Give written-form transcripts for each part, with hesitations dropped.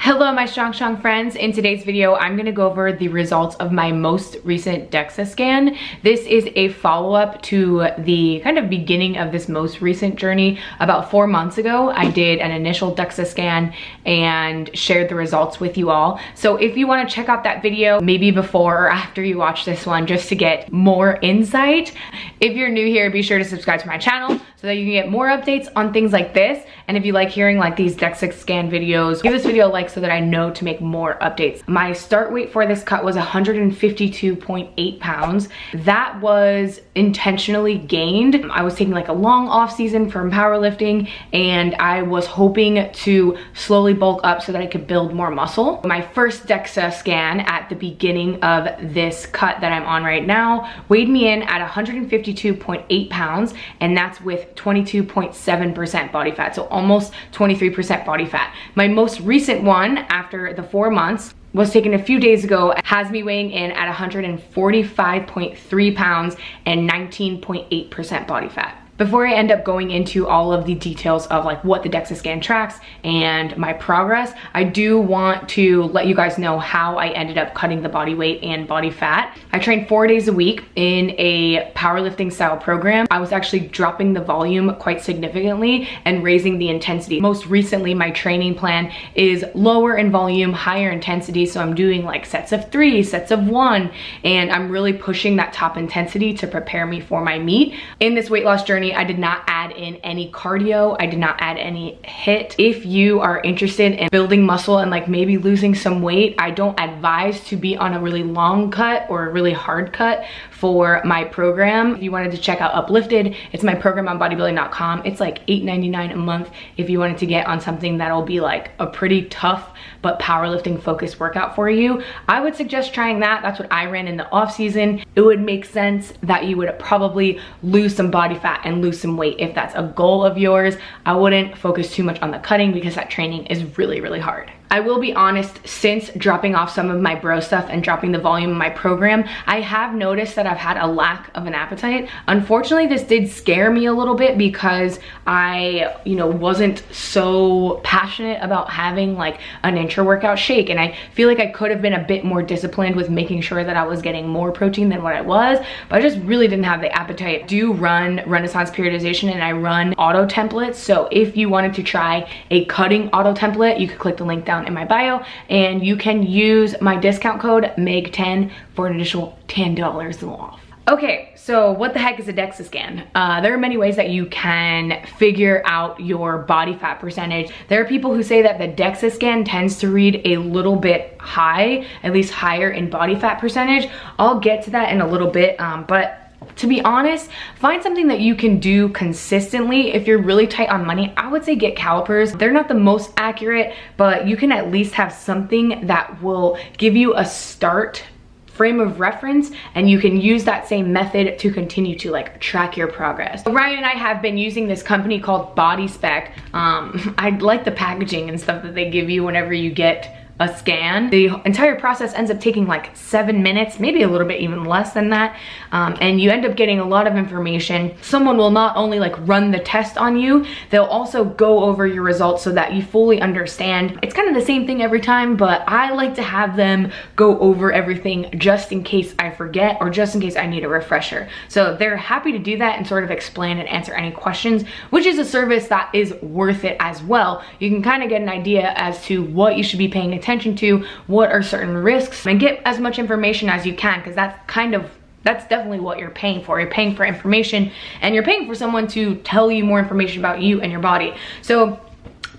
Hello my strong friends. In today's video I'm going to go over the results of my most recent DEXA scan. This is a follow-up to the kind of beginning of this most recent journey. About 4 months ago I did an initial DEXA scan and shared the results with you all. So if you want to check out that video maybe before or after you watch this one just to get more insight. If you're new here, be sure to subscribe to my channel so that you can get more updates on things like this. And if you like hearing like these DEXA scan videos, give this video a like so that I know to make more updates. My start weight for this cut was 152.8 pounds. That was intentionally gained. I was taking like a long off season from powerlifting and I was hoping to slowly bulk up so that I could build more muscle. My first DEXA scan at the beginning of this cut that I'm on right now weighed me in at 152.8 pounds, and that's with 22.7% body fat, so almost 23% body fat. My most recent one after the 4 months was taken a few days ago, has me weighing in at 145.3 pounds and 19.8% body fat. Before I end up going into all of the details of like what the DEXA scan tracks and my progress, I do want to let you guys know how I ended up cutting the body weight and body fat. I trained 4 days a week in a powerlifting style program. I was actually dropping the volume quite significantly and raising the intensity. Most recently, my training plan is lower in volume, higher intensity. So I'm doing like sets of 3, sets of 1, and I'm really pushing that top intensity to prepare me for my meet. In this weight loss journey, I did not add in any cardio. I did not add any HIIT. If you are interested in building muscle and like maybe losing some weight, I don't advise to be on a really long cut or a really hard cut for my program. If you wanted to check out Uplifted, it's my program on bodybuilding.com. It's like $8.99 a month if you wanted to get on something that'll be like a pretty tough but powerlifting focused workout for you. I would suggest trying that. That's what I ran in the off season. It would make sense that you would probably lose some body fat and lose some weight if that's a goal of yours. I wouldn't focus too much on the cutting because that training is really hard. I will be honest, since dropping off some of my bro stuff and dropping the volume in my program, I have noticed that I've had a lack of an appetite. Unfortunately, this did scare me a little bit because I, wasn't so passionate about having like an intra-workout shake, and I feel like I could have been a bit more disciplined with making sure that I was getting more protein than what I was, but I just really didn't have the appetite. I do run Renaissance periodization and I run auto templates, so if you wanted to try a cutting auto template, you could click the link down in my bio and you can use my discount code MEG10 for an additional $10 off. Okay, so what the heck is a DEXA scan? There are many ways that you can figure out your body fat percentage. There are people who say that the DEXA scan tends to read a little bit high, at least higher in body fat percentage. I'll get to that in a little bit, but to be honest, find something that you can do consistently. If you're really tight on money, I would say get calipers. They're not the most accurate, but you can at least have something that will give you a start frame of reference, and you can use that same method to continue to like track your progress. Ryan and I have been using this company called Bodyspec. I like the packaging and stuff that they give you whenever you get a scan. The entire process ends up taking like 7 minutes, maybe a little bit even less than that, and you end up getting a lot of information. Someone will not only like run the test on you, they'll also go over your results so that you fully understand. It's kind of the same thing every time, but I like to have them go over everything just in case I forget or just in case I need a refresher. So they're happy to do that and sort of explain and answer any questions, which is a service that is worth it as well. You can kind of get an idea as to what you should be paying attention to, what are certain risks, and get as much information as you can, because that's definitely what you're paying for. You're paying for information and you're paying for someone to tell you more information about you and your body. So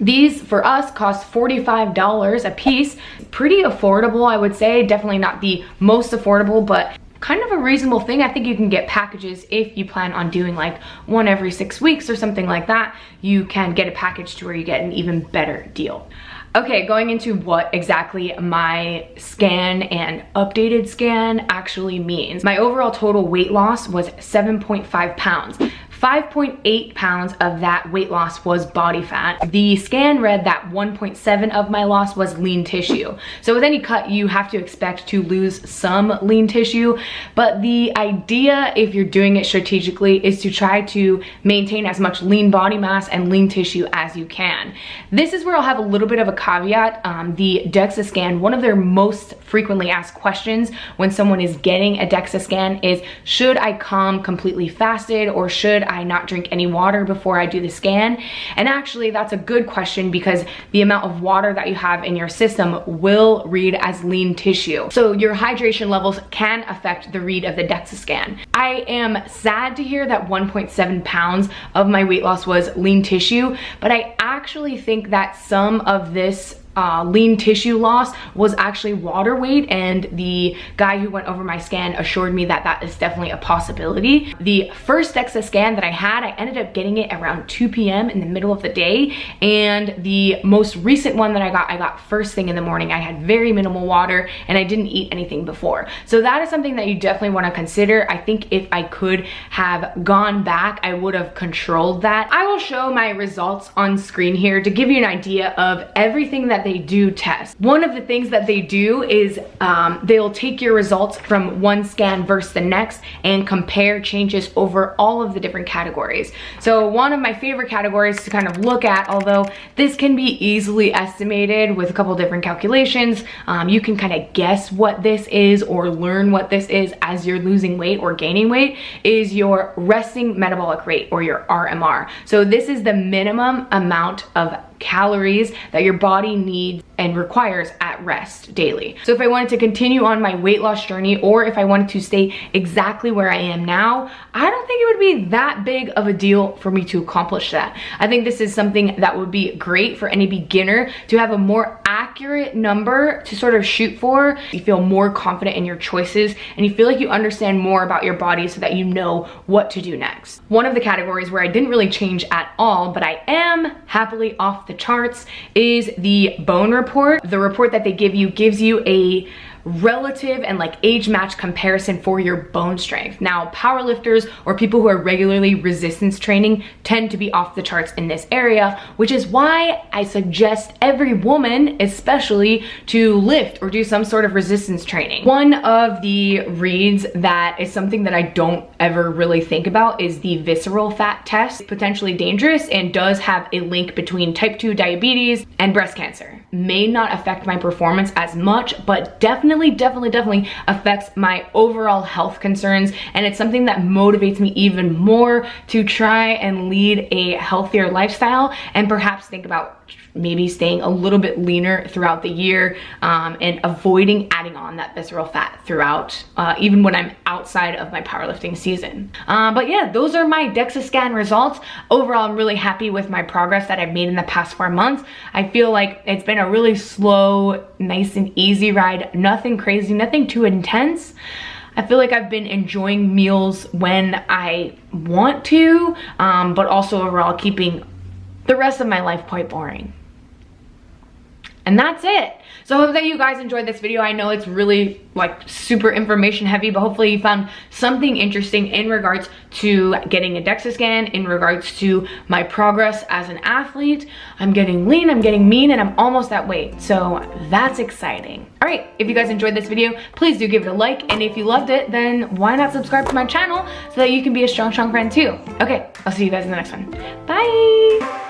these for us cost $45 a piece. Pretty affordable, I would say. Definitely not the most affordable, but kind of a reasonable thing. I think you can get packages if you plan on doing like one every 6 weeks or something like that. You can get a package to where you get an even better deal. Okay, going into what exactly my scan and updated scan actually means. My overall total weight loss was 7.5 pounds. 5.8 pounds of that weight loss was body fat. The scan read that 1.7 of my loss was lean tissue. So with any cut, you have to expect to lose some lean tissue, but the idea, if you're doing it strategically, is to try to maintain as much lean body mass and lean tissue as you can. This is where I'll have a little bit of a caveat. The DEXA scan, one of their most frequently asked questions when someone is getting a DEXA scan is, should I come completely fasted, or should I not drink any water before I do the scan? And actually, that's a good question because the amount of water that you have in your system will read as lean tissue. So your hydration levels can affect the read of the DEXA scan. I am sad to hear that 1.7 pounds of my weight loss was lean tissue, but I actually think that some of this lean tissue loss was actually water weight, and the guy who went over my scan assured me that that is definitely a possibility. The first DEXA scan that I had, I ended up getting it around 2 p.m. in the middle of the day, and the most recent one that I got first thing in the morning. I had very minimal water and I didn't eat anything before. So that is something that you definitely want to consider. I think if I could have gone back, I would have controlled that. I will show my results on screen here to give you an idea of everything that they do test. One of the things that they do is they'll take your results from one scan versus the next and compare changes over all of the different categories. So one of my favorite categories to kind of look at, although this can be easily estimated with a couple different calculations, you can kind of guess what this is or learn what this is as you're losing weight or gaining weight, is your resting metabolic rate, or your RMR. So this is the minimum amount of calories that your body needs and requires at rest daily. So if I wanted to continue on my weight loss journey, or if I wanted to stay exactly where I am now, I don't think it would be that big of a deal for me to accomplish that. I think this is something that would be great for any beginner to have a more accurate number to sort of shoot for. You feel more confident in your choices and you feel like you understand more about your body so that you know what to do next. One of the categories where I didn't really change at all, but I am happily off the charts, is the bone report. The report that they give you gives you a relative and like age match comparison for your bone strength. Now, powerlifters or people who are regularly resistance training tend to be off the charts in this area, which is why I suggest every woman especially to lift or do some sort of resistance training. One of the reads that is something that I don't ever really think about is the visceral fat test. It's potentially dangerous and does have a link between type 2 diabetes and breast cancer. May not affect my performance as much, but definitely affects my overall health concerns, and it's something that motivates me even more to try and lead a healthier lifestyle and perhaps think about maybe staying a little bit leaner throughout the year, and avoiding adding on that visceral fat throughout, even when I'm outside of my powerlifting season. But yeah, those are my DEXA scan results. Overall, I'm really happy with my progress that I've made in the past 4 months. I feel like it's been a really slow, nice and easy ride. Nothing crazy, nothing too intense. I feel like I've been enjoying meals when I want to, but also overall keeping the rest of my life quite boring. And that's it. So I hope that you guys enjoyed this video. I know it's really like super information heavy, but hopefully you found something interesting in regards to getting a DEXA scan, in regards to my progress as an athlete. I'm getting lean, I'm getting mean, and I'm almost that weight. So that's exciting. All right, if you guys enjoyed this video, please do give it a like. And if you loved it, then why not subscribe to my channel so that you can be a strong friend too. Okay, I'll see you guys in the next one. Bye.